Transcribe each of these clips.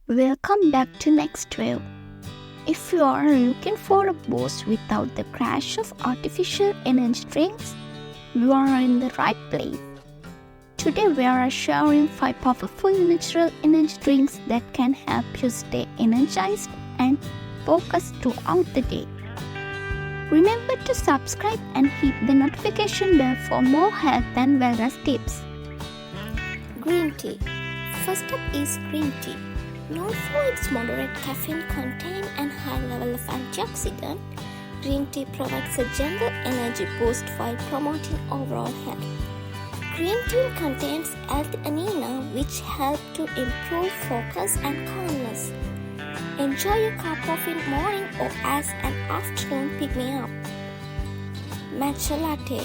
Welcome back to Next Wave. If you are looking for a boost without the crash of artificial energy drinks, you are in the right place. Today we are sharing 5 powerful natural energy drinks that can help you stay energized and focused throughout the day. Remember to subscribe and hit the notification bell for more health and wellness tips. Green tea. First up is green tea. Known for its moderate caffeine content and high level of antioxidant, green tea provides a gentle energy boost while promoting overall health. Green tea contains L-theanine, which help to improve focus and calmness. Enjoy a cup of it morning or as an afternoon pick-me-up. Matcha Latte.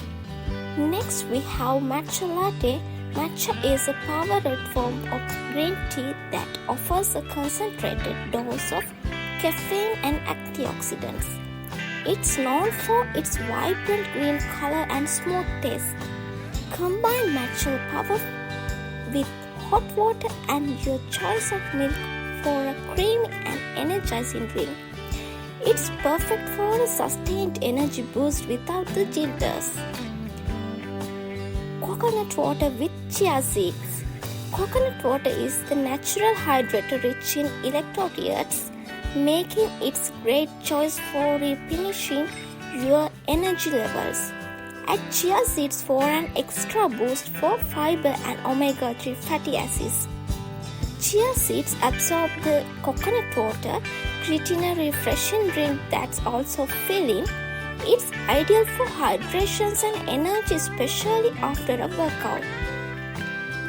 Next we have Matcha Latte. Matcha is a powdered form of green tea that offers a concentrated dose of caffeine and antioxidants. It's known for its vibrant green color and smooth taste. Combine matcha power with hot water and your choice of milk for a creamy and energizing drink. It's perfect for a sustained energy boost without the jitters. Coconut water with chia seeds. Coconut water is the natural hydrator rich in electrolytes, making it a great choice for replenishing your energy levels. Add chia seeds for an extra boost for fiber and omega-3 fatty acids. Chia seeds absorb the coconut water, creating a refreshing drink that's also filling. It's ideal for hydration and energy, especially after a workout.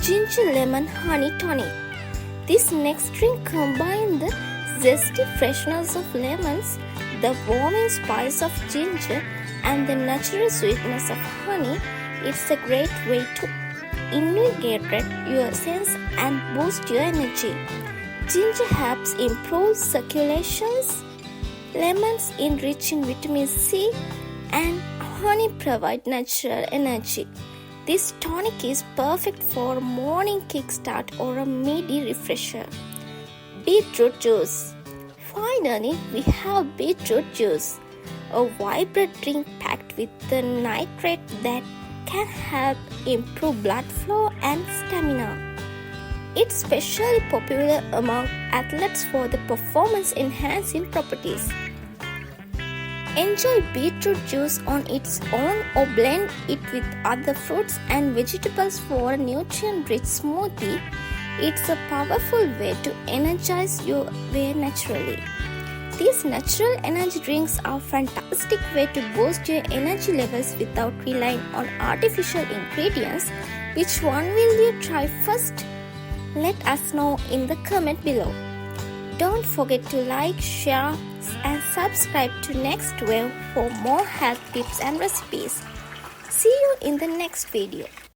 Ginger lemon honey tonic. This next drink combines the zesty freshness of lemons, the warming spice of ginger, and the natural sweetness of honey. It's a great way to invigorate your sense and boost your energy. Ginger helps improve circulations. Lemons enrich in vitamin C and honey provide natural energy. This tonic is perfect for a morning kickstart or a midday refresher. Beetroot juice. Finally, we have beetroot juice, a vibrant drink packed with the nitrate that can help improve blood flow and stamina. It's especially popular among athletes for the performance-enhancing properties. Enjoy beetroot juice on its own or blend it with other fruits and vegetables for a nutrient-rich smoothie. It's a powerful way to energize your way naturally. These natural energy drinks are a fantastic way to boost your energy levels without relying on artificial ingredients. Which one will you try first? Let us know in the comment below. Don't forget to like, share, and subscribe to Next Wave for more health tips and recipes. See you in the next video.